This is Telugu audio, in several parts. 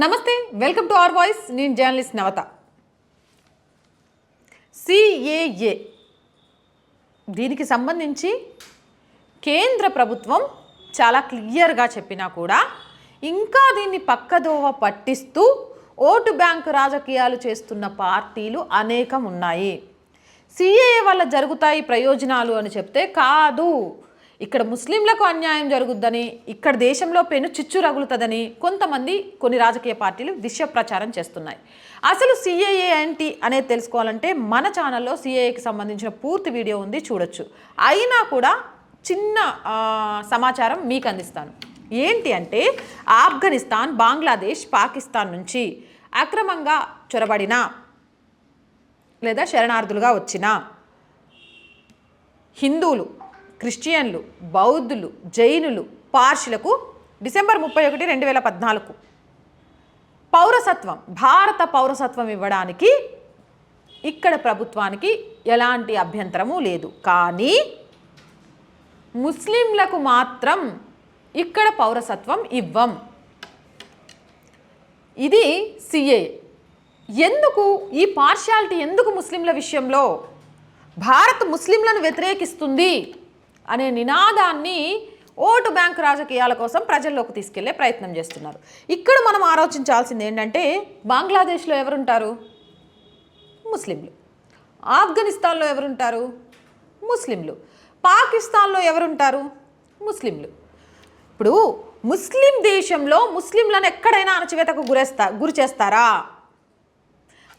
నమస్తే, వెల్కమ్ టు అవర్ వాయిస్. నేను జర్నలిస్ట్ నవత. సిఏఏ దీనికి సంబంధించి కేంద్ర ప్రభుత్వం చాలా క్లియర్గా చెప్పినా కూడా ఇంకా దీన్ని పక్కదోవ పట్టిస్తూ ఓటు బ్యాంకు రాజకీయాలు చేస్తున్న పార్టీలు అనేకం ఉన్నాయి. సిఏఏ వల్ల జరుగుతాయి ప్రయోజనాలు అని చెప్తే కాదు, ఇక్కడ ముస్లింలకు అన్యాయం జరుగుద్దని, ఇక్కడ దేశంలో పెను చిచ్చు రగులుతుందని కొంతమంది కొన్ని రాజకీయ పార్టీలు విష ప్రచారం చేస్తున్నాయి. అసలు సిఏఏ ఏంటి అనేది తెలుసుకోవాలంటే మన ఛానల్లో సిఏఏకి సంబంధించిన పూర్తి వీడియో ఉంది, చూడొచ్చు. అయినా కూడా చిన్న సమాచారం మీకు అందిస్తాను. ఏంటి అంటే, ఆఫ్ఘనిస్తాన్, బంగ్లాదేశ్, పాకిస్తాన్ నుంచి అక్రమంగా చొరబడిన లేదా శరణార్థులుగా వచ్చిన హిందువులు, క్రిస్టియన్లు, బౌద్ధులు, జైనులు, పార్షులకు డిసెంబర్ 31, 2014 పౌరసత్వం, భారత పౌరసత్వం ఇవ్వడానికి ఇక్కడ ప్రభుత్వానికి ఎలాంటి అభ్యంతరము లేదు. కానీ ముస్లింలకు మాత్రం ఇక్కడ పౌరసత్వం ఇవ్వం. ఇది సిఏఏ. ఎందుకు ఈ పార్షియాలిటీ? ఎందుకు ముస్లింల విషయంలో భారత్ ముస్లింలను వ్యతిరేకిస్తుంది అనే నినాదాన్ని ఓటు బ్యాంక్ రాజకీయాల కోసం ప్రజల్లోకి తీసుకెళ్లే ప్రయత్నం చేస్తున్నారు. ఇక్కడ మనం ఆలోచించాల్సింది ఏంటంటే, బంగ్లాదేశ్లో ఎవరుంటారు? ముస్లింలు. ఆఫ్ఘనిస్తాన్లో ఎవరుంటారు? ముస్లింలు. పాకిస్తాన్లో ఎవరుంటారు? ముస్లింలు. ఇప్పుడు ముస్లిం దేశంలో ముస్లింలను ఎక్కడైనా అణచివేతకు గురి చేస్తారా?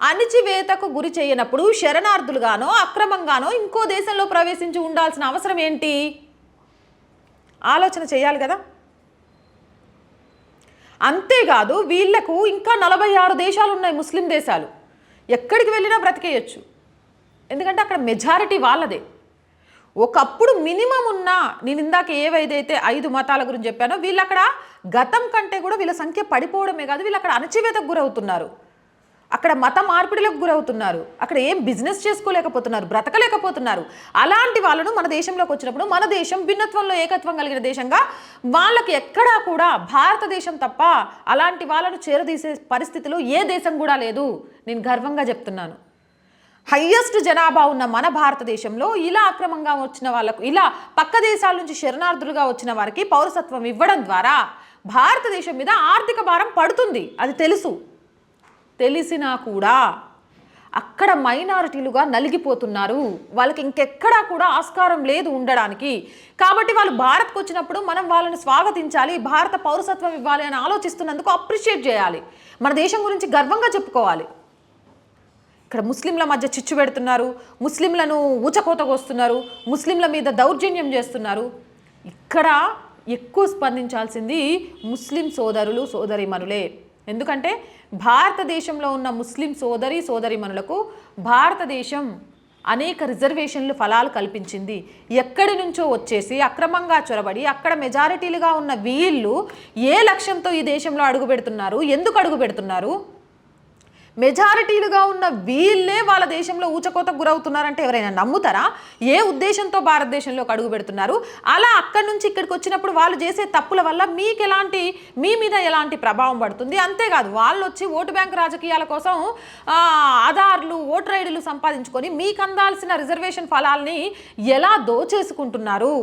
అణచివేతకు గురి చేయనప్పుడు శరణార్థులుగానో అక్రమంగానో ఇంకో దేశంలో ప్రవేశించి ఉండాల్సిన అవసరం ఏంటి? ఆలోచన చేయాలి కదా. అంతేకాదు, వీళ్లకు ఇంకా 46 దేశాలు ఉన్నాయి, ముస్లిం దేశాలు. ఎక్కడికి వెళ్ళినా బ్రతికేయచ్చు, ఎందుకంటే అక్కడ మెజారిటీ వాళ్ళదే. ఒకప్పుడు మినిమం ఉన్న, నేను ఇందాక ఏవైతే 5 మతాల గురించి చెప్పానో, వీళ్ళు అక్కడ గతం కంటే కూడా వీళ్ళ సంఖ్య పడిపోవడమే కాదు, వీళ్ళు అక్కడ అణచివేతకు గురవుతున్నారు, అక్కడ మత మార్పిడిలకు గురవుతున్నారు, అక్కడ ఏం బిజినెస్ చేసుకోలేకపోతున్నారు, బ్రతకలేకపోతున్నారు. అలాంటి వాళ్ళను మన దేశంలోకి వచ్చినప్పుడు మన దేశం భిన్నత్వంలో ఏకత్వం కలిగిన దేశంగా వాళ్ళకి ఎక్కడా కూడా భారతదేశం తప్ప అలాంటి వాళ్ళను చేరదీసే పరిస్థితిలో ఏ దేశం కూడా లేదు. నేను గర్వంగా చెప్తున్నాను. హయ్యెస్ట్ జనాభా ఉన్న మన భారతదేశంలో ఇలా అక్రమంగా వచ్చిన వాళ్ళకు, ఇలా పక్క దేశాల నుంచి శరణార్థులుగా వచ్చిన వారికి పౌరసత్వం ఇవ్వడం ద్వారా భారతదేశం మీద ఆర్థిక భారం పడుతుంది. అది తెలుసు. తెలిసినా కూడా అక్కడ మైనారిటీలుగా నలిగిపోతున్నారు. వాళ్ళకి ఇంకెక్కడా కూడా ఆస్కారం లేదు ఉండడానికి. కాబట్టి వాళ్ళు భారత్కు వచ్చినప్పుడు మనం వాళ్ళని స్వాగతించాలి, భారత పౌరసత్వం ఇవ్వాలి అని ఆలోచిస్తున్నందుకు అప్రిషియేట్ చేయాలి. మన దేశం గురించి గర్వంగా చెప్పుకోవాలి. ఇక్కడ ముస్లింల మధ్య చిచ్చు పెడుతున్నారు, ముస్లింలను ఊచకోతకొస్తున్నారు, ముస్లింల మీద దౌర్జన్యం చేస్తున్నారు. ఇక్కడ ఎక్కువ స్పందించాల్సింది ముస్లిం సోదరులు, సోదరీమణులే. ఎందుకంటే భారతదేశంలో ఉన్న ముస్లిం సోదరీమణులకు భారతదేశం అనేక రిజర్వేషన్లు, ఫలాలు కల్పించింది. ఎక్కడి నుంచో వచ్చేసి అక్రమంగా చొరబడి అక్కడ మెజారిటీలుగా ఉన్న వీళ్ళు ఏ లక్ష్యంతో ఈ దేశంలో అడుగు పెడుతున్నారు? ఎందుకు అడుగు పెడుతున్నారు? మెజారిటీలుగా ఉన్న వీళ్ళే వాళ్ళ దేశంలో ఊచకోతకు గురవుతున్నారంటే ఎవరైనా నమ్ముతారా? ఏ ఉద్దేశంతో భారతదేశంలోకి అడుగు పెడుతున్నారు? అలా అక్కడి నుంచి ఇక్కడికి వచ్చినప్పుడు వాళ్ళు చేసే తప్పుల వల్ల మీ మీద ఎలాంటి ప్రభావం పడుతుంది? అంతేకాదు, వాళ్ళు వచ్చి ఓటు బ్యాంకు రాజకీయాల కోసం ఆధార్లు, ఓటర్ ఐడీలు సంపాదించుకొని మీకు అందాల్సిన రిజర్వేషన్ ఫలాల్ని ఎలా దోచేసుకుంటున్నారు?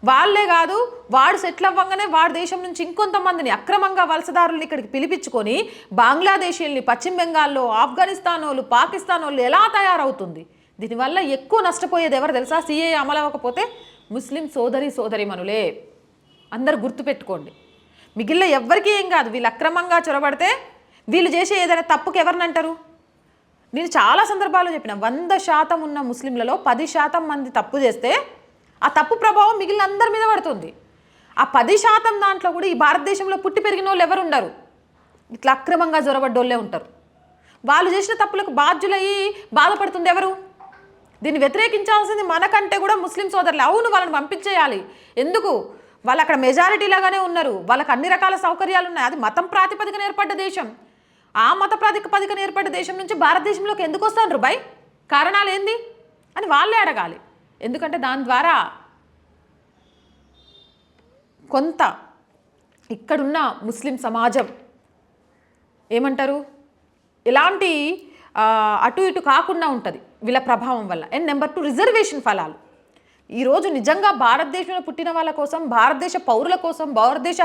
వాళ్ళే కాదు, వాడు సెటిల్ అవ్వగానే వాడి దేశం నుంచి ఇంకొంతమందిని అక్రమంగా వలసదారుల్ని ఇక్కడికి పిలిపించుకొని బంగ్లాదేశీల్ని, పశ్చిమ బెంగాల్లో, ఆఫ్ఘనిస్తాన్ వాళ్ళు, పాకిస్తాన్ వాళ్ళు ఎలా తయారవుతుంది? దీనివల్ల ఎక్కువ నష్టపోయేది ఎవరు తెలుసా? సిఏఏ అమలు అవ్వకపోతే ముస్లిం సోదరీమణులే. అందరు గుర్తుపెట్టుకోండి. మిగిలిన ఎవ్వరికీ ఏం కాదు. వీళ్ళు అక్రమంగా చొరబడితే వీళ్ళు చేసే ఏదైనా తప్పుకి ఎవరిని అంటారు? నేను చాలా సందర్భాల్లో చెప్పిన, 100% ఉన్న ముస్లింలలో 10% మంది తప్పు చేస్తే ఆ తప్పు ప్రభావం మిగిలిన అందరి మీద పడుతుంది. ఆ 10% దాంట్లో కూడా ఈ భారతదేశంలో పుట్టి పెరిగిన వాళ్ళు ఎవరు ఉండరు, ఇట్లా అక్రమంగా జొరబడ్డోళ్ళే ఉంటారు. వాళ్ళు చేసిన తప్పులకు బాధ్యులయ్యి బాధపడుతుంది ఎవరు? దీన్ని వ్యతిరేకించాల్సింది మనకంటే కూడా ముస్లిం సోదరులు. అవును, వాళ్ళని పంపించేయాలి. ఎందుకు? వాళ్ళు అక్కడ మెజారిటీలాగానే ఉన్నారు, వాళ్ళకి అన్ని రకాల సౌకర్యాలు ఉన్నాయి. అది మతం ప్రాతిపదికన ఏర్పడ్డ దేశం. ఆ మత ప్రాతిపదికన ఏర్పడ్డ దేశం నుంచి భారతదేశంలోకి ఎందుకు వస్తాను బాయ్? కారణాలు ఏంది అని వాళ్ళే అడగాలి. ఎందుకంటే దాని ద్వారా కొంత ఇక్కడున్న ముస్లిం సమాజం ఏమంటారు, ఎలాంటి అటు ఇటు కాకుండా ఉంటుంది వీళ్ళ ప్రభావం వల్ల. అండ్ నెంబర్ 2 రిజర్వేషన్ ఫలాలు. ఈరోజు నిజంగా భారతదేశంలో పుట్టిన వాళ్ళ కోసం, భారతదేశ పౌరుల కోసం, భారతదేశ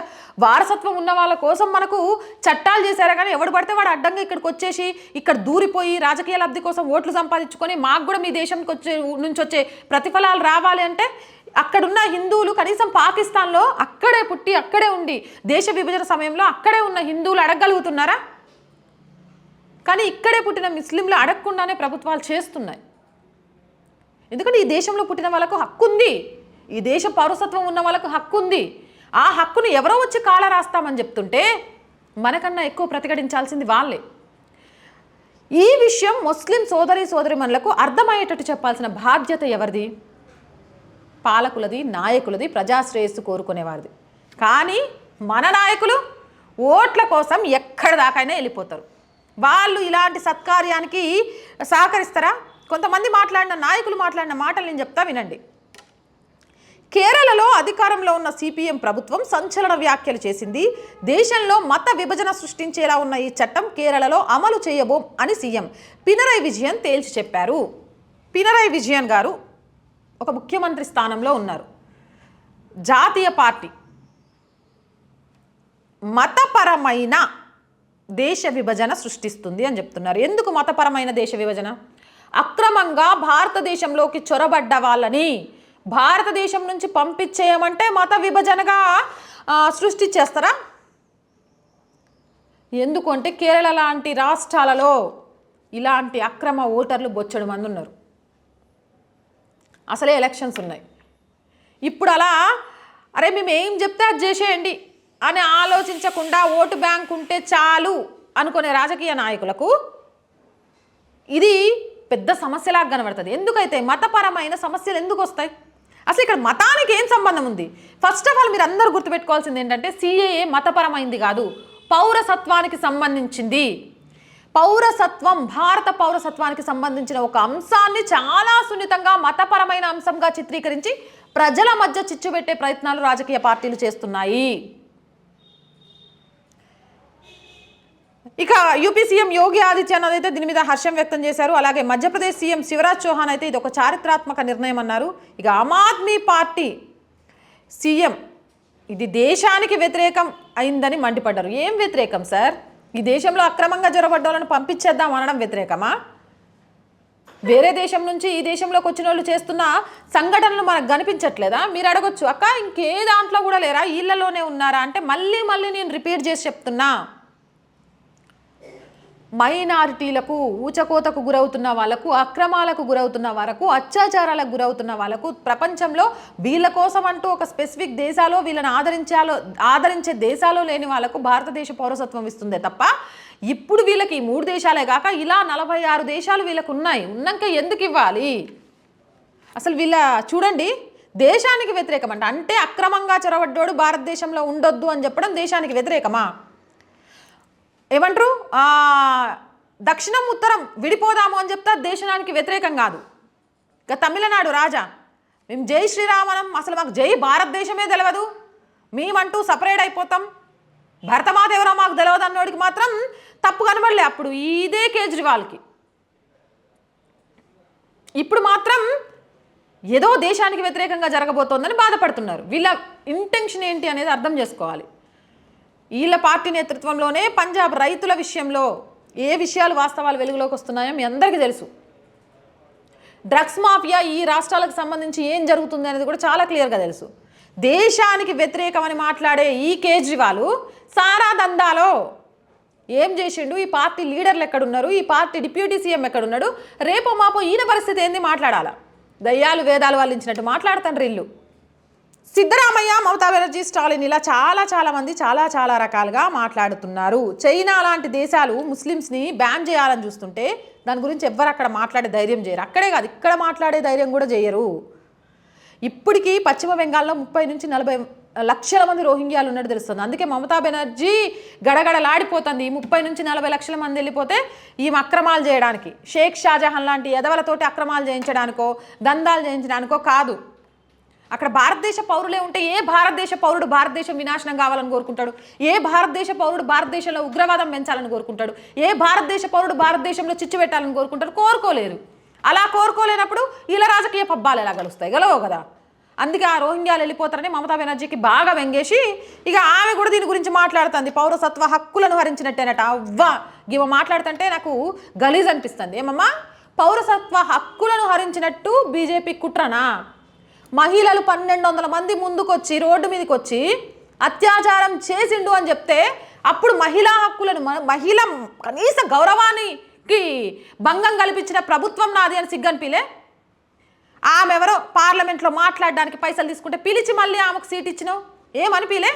వారసత్వం ఉన్న వాళ్ళ కోసం మనకు చట్టాలు చేశారా, కానీ ఎవడు పడితే వాడు అడ్డంగా ఇక్కడికి వచ్చేసి ఇక్కడ దూరిపోయి రాజకీయ లబ్ధి కోసం ఓట్లు సంపాదించుకొని మాకు కూడా మీ దేశంకి నుంచి వచ్చే ప్రతిఫలాలు రావాలి అంటే అక్కడున్న హిందువులు కనీసం పాకిస్తాన్లో అక్కడే పుట్టి అక్కడే ఉండి దేశ విభజన సమయంలో అక్కడే ఉన్న హిందువులు అడగగలుగుతున్నారా? కానీ ఇక్కడే పుట్టిన ముస్లింలు అడగకుండానే ప్రభుత్వాలు చేస్తున్నాయి. ఎందుకంటే ఈ దేశంలో పుట్టిన వాళ్ళకు హక్కు ఉంది, ఈ దేశ పౌరసత్వం ఉన్న వాళ్ళకు హక్కు ఉంది. ఆ హక్కును ఎవరో వచ్చి కాల రాస్తామని చెప్తుంటే మనకన్నా ఎక్కువ ప్రతిఘటించాల్సింది వాళ్ళే. ఈ విషయం ముస్లిం సోదరీమణులకు అర్థమయ్యేటట్టు చెప్పాల్సిన బాధ్యత ఎవరిది? పాలకులది, నాయకులది, ప్రజాశ్రేయస్సు కోరుకునేవారిది. కానీ మన నాయకులు ఓట్ల కోసం ఎక్కడి దాకైనా వెళ్ళిపోతారు. వాళ్ళు ఇలాంటి సత్కార్యానికి సహకరిస్తారా? కొంతమంది నాయకులు మాట్లాడిన మాటలు నేను చెప్తా వినండి. కేరళలో అధికారంలో ఉన్న సిపిఎం ప్రభుత్వం సంచలన వ్యాఖ్యలు చేసింది. దేశంలో మత విభజన సృష్టించేలా ఉన్న ఈ చట్టం కేరళలో అమలు చేయబోం అని సీఎం పినరయి విజయన్ తేల్చి చెప్పారు. పినరయి విజయన్ గారు ఒక ముఖ్యమంత్రి స్థానంలో ఉన్నారు. జాతీయ పార్టీ మతపరమైన దేశ విభజన సృష్టిస్తుంది అని చెప్తున్నారు. ఎందుకు మతపరమైన దేశ విభజన? అక్రమంగా భారతదేశంలోకి చొరబడ్డ వాళ్ళని భారతదేశం నుంచి పంపించేయమంటే మత విభజనగా సృష్టించేస్తారా? ఎందుకంటే కేరళ లాంటి రాష్ట్రాలలో ఇలాంటి అక్రమ ఓటర్లు బొచ్చడు మంది ఉన్నారు. అసలే ఎలక్షన్స్ ఉన్నాయి. ఇప్పుడు అలా అరే మేము ఏం చెప్తే అది చేసేయండి అని ఆలోచించకుండా ఓటు బ్యాంక్ ఉంటే చాలు అనుకునే రాజకీయ నాయకులకు ఇది పెద్ద సమస్యలాగా కనబడుతుంది. ఎందుకైతే మతపరమైన సమస్యలు ఎందుకు వస్తాయి? అసలు ఇక్కడ మతానికి ఏం సంబంధం ఉంది? ఫస్ట్ ఆఫ్ ఆల్ మీరు అందరూ గుర్తుపెట్టుకోవాల్సింది ఏంటంటే సిఏఏ మతపరమైంది కాదు, పౌరసత్వానికి సంబంధించింది. పౌరసత్వం, భారత పౌరసత్వానికి సంబంధించిన ఒక అంశాన్ని చాలా సున్నితంగా మతపరమైన అంశంగా చిత్రీకరించి ప్రజల మధ్య చిచ్చుపెట్టే ప్రయత్నాలు రాజకీయ పార్టీలు చేస్తున్నాయి. ఇక యూపీ సీఎం యోగి ఆదిత్యనాథ్ అయితే దీని మీద హర్షం వ్యక్తం చేశారు. అలాగే మధ్యప్రదేశ్ సీఎం శివరాజ్ చౌహాన్ అయితే ఇది ఒక చారిత్రాత్మక నిర్ణయం అన్నారు. ఇక ఆమ్ ఆద్మీ పార్టీ సీఎం ఇది దేశానికి వ్యతిరేకం అయిందని మండిపడ్డారు. ఏం వ్యతిరేకం సార్? ఈ దేశంలో అక్రమంగా జొరబడ్డోళ్ళని పంపించేద్దాం అనడం వ్యతిరేకమా? వేరే దేశం నుంచి ఈ దేశంలోకి వచ్చిన వాళ్ళు చేస్తున్న సంఘటనలు మనకు కనిపించట్లేదా? మీరు అడగొచ్చు, అక్క ఇంకే దాంట్లో కూడా లేరా, ఇళ్లలోనే ఉన్నారా అంటే మళ్ళీ నేను రిపీట్ చేసి చెప్తున్నా, మైనారిటీలకు, ఊచకోతకు గురవుతున్న వాళ్ళకు, అక్రమాలకు గురవుతున్న వాళ్ళకు, అత్యాచారాలకు గురవుతున్న వాళ్ళకు ప్రపంచంలో వీళ్ళ కోసం అంటూ ఒక స్పెసిఫిక్ దేశాలో వీళ్ళని ఆదరించే దేశాలో లేని వాళ్ళకు భారతదేశ పౌరసత్వం ఇస్తుందే తప్ప ఇప్పుడు వీళ్ళకి ఈ 3 దేశాలే కాక ఇలా 46 దేశాలు వీళ్ళకు ఉన్నాయి. ఉన్నాక ఎందుకు ఇవ్వాలి? అసలు వీళ్ళ చూడండి, దేశానికి వ్యతిరేకం అంటే అక్రమంగా చొరబడ్డోడు భారతదేశంలో ఉండొద్దు అని చెప్పడం దేశానికి వ్యతిరేకమా? ఏమంటారు, దక్షిణం ఉత్తరం విడిపోదాము అని చెప్తే దేశానికి వ్యతిరేకం కాదు. ఇక తమిళనాడు రాజా మేము జై శ్రీరామనం, అసలు మాకు జై భారతదేశమే తెలియదు, మేమంటూ సపరేట్ అయిపోతాం, భరతమాత ఎవరో మాకు తెలియదు అన్నోడికి మాత్రం తప్పు కనబడలే అప్పుడు ఇదే కేజ్రీవాల్కి. ఇప్పుడు మాత్రం ఏదో దేశానికి వ్యతిరేకంగా జరగబోతోందని బాధపడుతున్నారు. వీళ్ళ ఇంటెన్షన్ ఏంటి అనేది అర్థం చేసుకోవాలి. వీళ్ళ పార్టీ నేతృత్వంలోనే పంజాబ్ రైతుల విషయంలో ఏ విషయాలు వాస్తవాలు వెలుగులోకి వస్తున్నాయో మీ అందరికీ తెలుసు. డ్రగ్స్ మాఫియా ఈ రాష్ట్రాలకు సంబంధించి ఏం జరుగుతుంది అనేది కూడా చాలా క్లియర్గా తెలుసు. దేశానికి వ్యతిరేకమని మాట్లాడే ఈ కేజ్రీవాల్ సారా దందాలో ఏం చేసిండు, ఈ పార్టీ లీడర్లు ఎక్కడున్నారు, ఈ పార్టీ డిప్యూటీ సీఎం ఎక్కడున్నాడు, రేపో మాపో ఈయన పరిస్థితి ఏంది మాట్లాడాలా? దయ్యాలు వేదాలు వల్లించినట్టు మాట్లాడుతాండ్రు ఇల్లు. సిద్ధరామయ్య, మమతా బెనర్జీ, స్టాలిన్ ఇలా చాలా మంది చాలా రకాలుగా మాట్లాడుతున్నారు. చైనా లాంటి దేశాలు ముస్లిమ్స్ని బ్యాన్ చేయాలని చూస్తుంటే దాని గురించి ఎవ్వరు అక్కడ మాట్లాడే ధైర్యం చేయరు. అక్కడే కాదు, ఇక్కడ మాట్లాడే ధైర్యం కూడా చేయరు. ఇప్పటికీ పశ్చిమ బెంగాల్లో 30 నుంచి 40 లక్షల మంది రోహింగ్యాలు ఉన్నట్టు తెలుస్తుంది. అందుకే మమతా బెనర్జీ గడగడలాడిపోతుంది. ఈ 30 నుంచి 40 లక్షల మంది వెళ్ళిపోతే ఈమె అక్రమాలు చేయడానికి, షేక్ షాజహాన్ లాంటి ఎదవలతోటి అక్రమాలు చేయించడానికో దందాలు చేయించడానికో కాదు. అక్కడ భారతదేశ పౌరులే ఉంటే ఏ భారతదేశ పౌరుడు భారతదేశం వినాశనం కావాలని కోరుకుంటాడు? ఏ భారతదేశ పౌరుడు భారతదేశంలో ఉగ్రవాదం పెంచాలని కోరుకుంటాడు? ఏ భారతదేశ పౌరుడు భారతదేశంలో చిచ్చు పెట్టాలని కోరుకుంటాడు? కోరుకోలేరు. అలా కోరుకోలేనప్పుడు ఇలా రాజకీయ పబ్బాలు ఎలా గలుస్తాయి? గలవో కదా. అందుకే ఆ రోహింగ్యాలు వెళ్ళిపోతారని మమతా బెనర్జీకి బాగా వెంగేసి ఇక ఆమె కూడా దీని గురించి మాట్లాడుతుంది. పౌరసత్వ హక్కులను హరించినట్టేనట. అవ్వా ఇవ మాట్లాడుతుంటే నాకు గలీజ్ అనిపిస్తుంది. ఏమమ్మా, పౌరసత్వ హక్కులను హరించినట్టు బీజేపీ కుట్రనా? మహిళలు 1200 మంది ముందుకొచ్చి రోడ్డు మీదకి వచ్చి అత్యాచారం చేసిండు అని చెప్తే అప్పుడు మహిళా హక్కులను, మహిళ కనీస గౌరవానికి భంగం కల్పించిన ప్రభుత్వం నాది అని సిగ్గనిపిలే? ఆమె ఎవరో పార్లమెంట్లో మాట్లాడడానికి పైసలు తీసుకుంటే పిలిచి మళ్ళీ ఆమెకు సీట్ ఇచ్చినావు ఏమనిపిలే?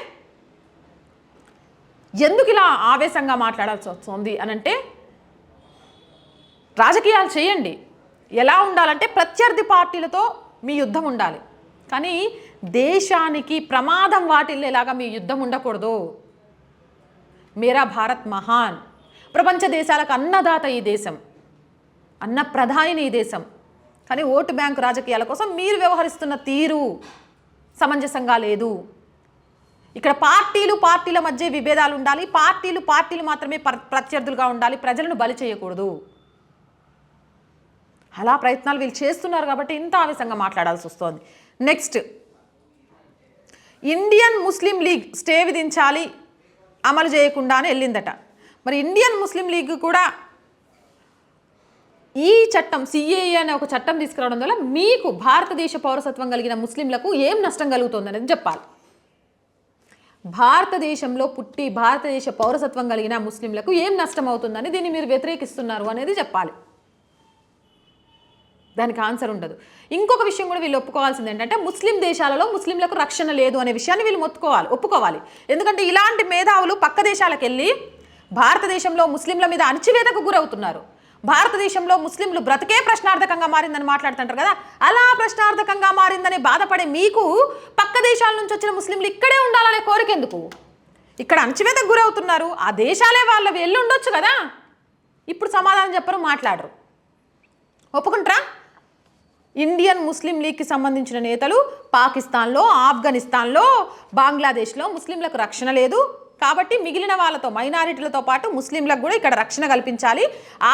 ఎందుకు ఇలా ఆవేశంగా మాట్లాడాల్సి వస్తుంది అని అంటే, రాజకీయాలు చేయండి. ఎలా ఉండాలంటే ప్రత్యర్థి పార్టీలతో మీ యుద్ధం ఉండాలి, కానీ దేశానికి ప్రమాదం వాటిల్లేలాగా మీ యుద్ధం ఉండకూడదు. మేరా భారత్ మహాన్, ప్రపంచ దేశాలకు అన్నదాత ఈ దేశం, అన్న ప్రధాని ఈ దేశం. కానీ ఓటు బ్యాంకు రాజకీయాల కోసం మీరు వ్యవహరిస్తున్న తీరు సమంజసంగా లేదు. ఇక్కడ పార్టీల మధ్య విభేదాలు ఉండాలి, పార్టీలు మాత్రమే ప్రత్యర్థులుగా ఉండాలి, ప్రజలను బలి చేయకూడదు. అలా ప్రయత్నాలు వీళ్ళు చేస్తున్నారు కాబట్టి ఇంత ఆవేశంగా మాట్లాడాల్సి వస్తుంది. నెక్స్ట్, ఇండియన్ ముస్లిం లీగ్ స్టే విధించాలి అమలు చేయకుండానే వెళ్ళిందట. మరి ఇండియన్ ముస్లిం లీగ్ కూడా ఈ చట్టం సిఏఏ అనే ఒక చట్టం తీసుకురావడం వల్ల మీకు భారతదేశ పౌరసత్వం కలిగిన ముస్లింలకు ఏం నష్టం కలుగుతుంది అనేది చెప్పాలి. భారతదేశంలో పుట్టి భారతదేశ పౌరసత్వం కలిగిన ముస్లింలకు ఏం నష్టం అవుతుందని దీన్ని మీరు వ్యతిరేకిస్తున్నారు అనేది చెప్పాలి. దానికి ఆన్సర్ ఉండదు. ఇంకొక విషయం కూడా వీళ్ళు ఒప్పుకోవాల్సింది ఏంటంటే, ముస్లిం దేశాలలో ముస్లింలకు రక్షణ లేదు అనే విషయాన్ని వీళ్ళు ఒప్పుకోవాలి. ఎందుకంటే ఇలాంటి మేధావులు పక్క దేశాలకు వెళ్ళి భారతదేశంలో ముస్లింల మీద అణచివేతకు గురవుతున్నారు. భారతదేశంలో ముస్లింలు బ్రతికే ప్రశ్నార్థకంగా మారిందని మాట్లాడుతుంటారు కదా. అలా ప్రశ్నార్థకంగా మారిందని బాధపడే మీకు పక్క దేశాల నుంచి వచ్చిన ముస్లింలు ఇక్కడే ఉండాలనే కోరిక ఎందుకు? ఇక్కడ అణచివేతకు గురవుతున్నారు, ఆ దేశాలే వాళ్ళవి వెళ్ళి ఉండొచ్చు కదా. ఇప్పుడు సమాధానం చెప్పరు, మాట్లాడరు. ఒప్పుకుంటారా? ఇండియన్ ముస్లిం లీగ్కి సంబంధించిన నేతలు పాకిస్తాన్లో, ఆఫ్ఘనిస్తాన్లో, బంగ్లాదేశ్లో ముస్లింలకు రక్షణ లేదు కాబట్టి మిగిలిన వాళ్ళతో, మైనారిటీలతో పాటు ముస్లింలకు కూడా ఇక్కడ రక్షణ కల్పించాలి,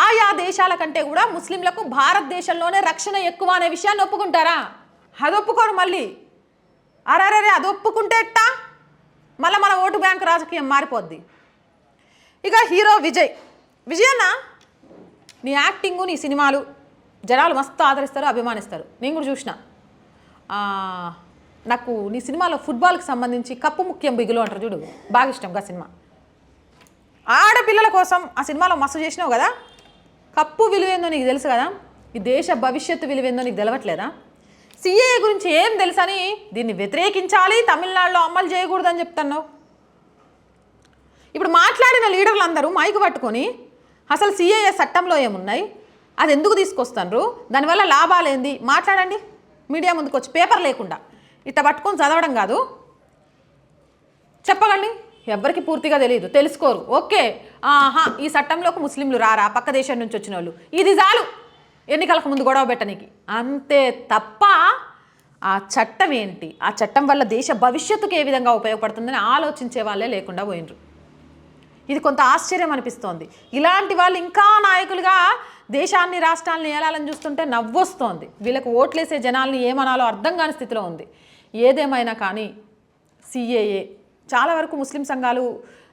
ఆయా దేశాల కంటే కూడా ముస్లింలకు భారతదేశంలోనే రక్షణ ఎక్కువ అనే విషయాన్ని ఒప్పుకుంటారా? అది ఒప్పుకోరు. మళ్ళీ అరే అది ఒప్పుకుంటే ఎట్టా? మళ్ళీ మన ఓటు బ్యాంకు రాజకీయం మారిపోద్ది. ఇక హీరో విజయ్ అన్న, నీ యాక్టింగు, నీ సినిమాలు జనాలు మస్తు ఆదరిస్తారు, అభిమానిస్తారు. నేను కూడా చూసిన. నాకు నీ సినిమాలో ఫుట్బాల్కి సంబంధించి కప్పు ముఖ్యం బిగులు అంటారు చూడు, బాగా ఇష్టంగా సినిమా. ఆడపిల్లల కోసం ఆ సినిమాలో మస్తు చేసినావు కదా. కప్పు విలువేందో నీకు తెలుసు కదా, ఈ దేశ భవిష్యత్తు విలువేందో నీకు తెలవట్లేదా? సిఏఏ గురించి ఏం తెలుసని దీన్ని వ్యతిరేకించాలి, తమిళనాడులో అమలు చేయకూడదని చెప్తున్నావు. ఇప్పుడు మాట్లాడిన లీడర్లు అందరూ మైకు పట్టుకొని అసలు సిఏఏ చట్టంలో ఏమున్నాయి, అది ఎందుకు తీసుకొస్తున్నారు, దానివల్ల లాభాలు ఏంది మాట్లాడండి. మీడియా ముందుకు వచ్చి పేపర్ లేకుండా ఇట్లా పట్టుకొని చదవడం కాదు, చెప్పగండి. ఎవ్వరికి పూర్తిగా తెలియదు, తెలుసుకోరు. ఓకే, ఈ చట్టంలోకి ముస్లింలు రారా, పక్క దేశం నుంచి వచ్చిన వాళ్ళు, ఇది చాలు ఎన్నికలకు ముందు గొడవ పెట్టడానికి, అంతే తప్ప ఆ చట్టం ఏంటి, ఆ చట్టం వల్ల దేశ భవిష్యత్తుకు ఏ విధంగా ఉపయోగపడుతుందని ఆలోచించే వాళ్ళే లేకుండా పోయినరు. ఇది కొంత ఆశ్చర్యం అనిపిస్తోంది. ఇలాంటి వాళ్ళు ఇంకా నాయకులుగా దేశాన్ని, రాష్ట్రాలని ఏలాలని చూస్తుంటే నవ్వొస్తోంది. వీళ్ళకు ఓట్లేసే జనాల్ని ఏమనాలో అర్థం కాని స్థితిలో ఉంది. ఏదేమైనా కానీ సిఏఏ చాలా వరకు ముస్లిం సంఘాలు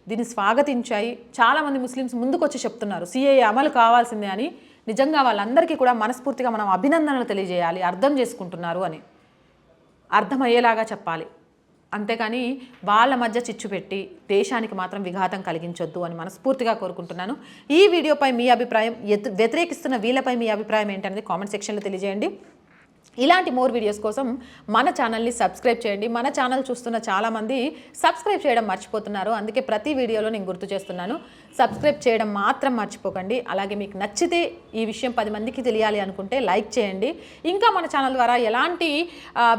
దీన్ని స్వాగతించాయి. చాలామంది ముస్లిమ్స్ ముందుకు వచ్చి చెప్తున్నారు సిఏఏ అమలు కావాల్సిందే అని. నిజంగా వాళ్ళందరికీ కూడా మనస్ఫూర్తిగా మనం అభినందనలు తెలియజేయాలి, అర్థం చేసుకుంటున్నారు అని అర్థమయ్యేలాగా చెప్పాలి. అంతేకాని వాళ్ళ మధ్య చిచ్చు పెట్టి దేశానికి మాత్రం విఘాతం కలిగించొద్దు అని మనస్ఫూర్తిగా కోరుకుంటున్నాను. ఈ వీడియోపై మీ అభిప్రాయం, వ్యతిరేకిస్తున్న వీళ్ళపై మీ అభిప్రాయం ఏంటనేది కామెంట్ సెక్షన్లో తెలియజేయండి. ఇలాంటి మోర్ వీడియోస్ కోసం మన ఛానల్ని సబ్స్క్రైబ్ చేయండి. మన ఛానల్ చూస్తున్న చాలామంది సబ్స్క్రైబ్ చేయడం మర్చిపోతున్నారు, అందుకే ప్రతి వీడియోలో నేను గుర్తు చేస్తున్నాను. సబ్స్క్రైబ్ చేయడం మాత్రం మర్చిపోకండి. అలాగే మీకు నచ్చితే ఈ విషయం 10 మందికి తెలియాలి అనుకుంటే లైక్ చేయండి. ఇంకా మన ఛానల్ ద్వారా ఎలాంటి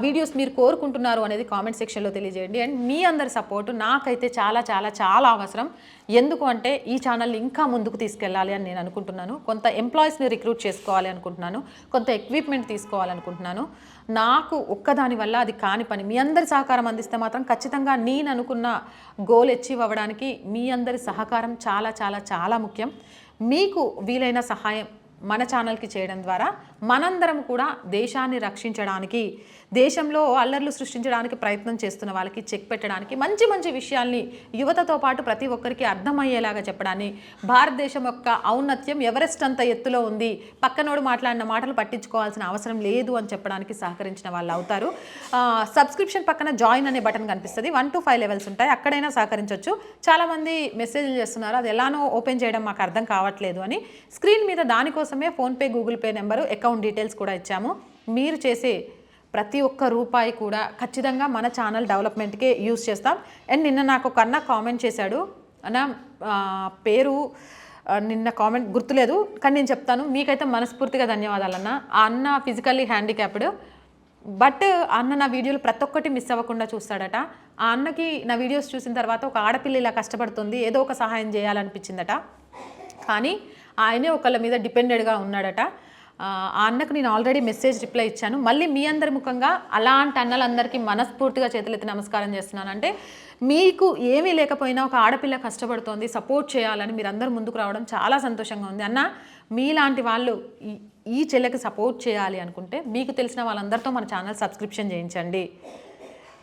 వీడియోస్ మీరు కోరుకుంటున్నారు అనేది కామెంట్ సెక్షన్లో తెలియజేయండి. అండ్ మీ అందరి సపోర్టు నాకైతే చాలా చాలా చాలా అవసరం. ఎందుకు అంటే ఈ ఛానల్ని ఇంకా ముందుకు తీసుకెళ్ళాలి అని నేను అనుకుంటున్నాను. కొంత ఎంప్లాయీస్ని రిక్రూట్ చేసుకోవాలి అనుకుంటున్నాను, కొంత ఎక్విప్మెంట్ తీసుకోవాలనుకుంటున్నాను. నాకు ఒక్కదాని వల్ల అది కాని పని. మీ అందరి సహకారం అందిస్తే మాత్రం ఖచ్చితంగా నేను అనుకున్న గోల్ అచీవ్ అవ్వడానికి మీ అందరి సహకారం చాలా చాలా చాలా ముఖ్యం. మీకు వీలైన సహాయం మన ఛానల్కి చేయడం ద్వారా మనందరం కూడా దేశాన్ని రక్షించడానికి, దేశంలో అల్లర్లు సృష్టించడానికి ప్రయత్నం చేస్తున్న వాళ్ళకి చెక్ పెట్టడానికి, మంచి మంచి విషయాల్ని యువతతో పాటు ప్రతి ఒక్కరికి అర్థమయ్యేలాగా చెప్పడాన్ని, భారతదేశం యొక్క ఔన్నత్యం ఎవరెస్ట్ అంత ఎత్తులో ఉంది, పక్కనోడు మాట్లాడిన మాటలు పట్టించుకోవాల్సిన అవసరం లేదు అని చెప్పడానికి సహకరించిన వాళ్ళు అవుతారు. సబ్స్క్రిప్షన్ పక్కన జాయిన్ అనే బటన్ కనిపిస్తుంది. 1 to 5 లెవెల్స్ ఉంటాయి, అక్కడైనా సహకరించవచ్చు. చాలామంది మెసేజ్లు చేస్తున్నారు, అది ఎలానో ఓపెన్ చేయడం మాకు అర్థం కావట్లేదు అని. స్క్రీన్ మీద దానికోసమే PhonePe, Google pay number, account details కూడా ఇచ్చాము. మీరు చేసే ప్రతి ఒక్క రూపాయి కూడా ఖచ్చితంగా మన ఛానల్ డెవలప్మెంట్కే యూజ్ చేస్తాం. అండ్ నిన్న నాకు ఒక అన్న కామెంట్ చేశాడు, అన్న పేరు నిన్న కామెంట్ గుర్తులేదు కానీ నేను చెప్తాను. మీకైతే మనస్ఫూర్తిగా ధన్యవాదాలు అన్న. ఆ అన్న ఫిజికల్లీ హ్యాండిక్యాప్డ్, బట్ అన్న నా వీడియోలు ప్రతి ఒక్కటి మిస్ అవ్వకుండా చూస్తాడట. ఆ అన్నకి నా వీడియోస్ చూసిన తర్వాత ఒక ఆడపిల్ల ఇలా కష్టపడుతుంది, ఏదో ఒక సహాయం చేయాలనిపించిందట. కానీ ఆయనే ఒకళ్ళ మీద డిపెండెడ్గా ఉన్నాడట. ఆ అన్నకు నేను ఆల్రెడీ మెసేజ్ రిప్లై ఇచ్చాను. మళ్ళీ మీ అందరి ముఖంగా అలాంటి అన్నలందరికీ మనస్ఫూర్తిగా చేతులెత్తి నమస్కారం చేస్తున్నాను. అంటే మీకు ఏమీ లేకపోయినా ఒక ఆడపిల్ల కష్టపడుతోంది, సపోర్ట్ చేయాలని మీరు అందరూ ముందుకు రావడం చాలా సంతోషంగా ఉంది. అన్న మీలాంటి వాళ్ళు ఈ చెల్లెకి సపోర్ట్ చేయాలి అనుకుంటే మీకు తెలిసిన వాళ్ళందరితో మన ఛానల్ సబ్స్క్రిప్షన్ చేయించండి.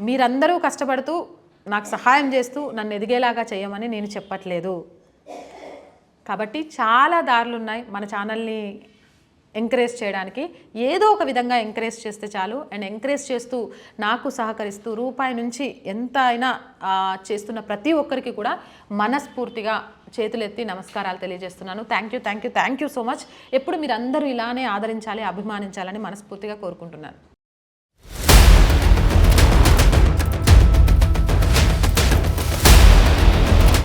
మీరందరూ కష్టపడుతూ నాకు సహాయం చేస్తూ నన్ను ఎదిగేలాగా చేయమని నేను చెప్పట్లేదు. కాబట్టి చాలా దారులు ఉన్నాయి మన ఛానల్ని ఎంకరేజ్ చేయడానికి. ఏదో ఒక విధంగా ఎంకరేజ్ చేస్తే చాలు. అండ్ ఎంకరేజ్ చేస్తూ నాకు సహకరిస్తూ రూపాయి నుంచి ఎంత అయినా చేస్తున్న ప్రతి ఒక్కరికి కూడా మనస్ఫూర్తిగా చేతులెత్తి నమస్కారాలు తెలియజేస్తున్నాను. Thank you so much. ఎప్పుడు మీరు అందరూ ఇలానే ఆదరించాలి, అభిమానించాలని మనస్ఫూర్తిగా కోరుకుంటున్నాను.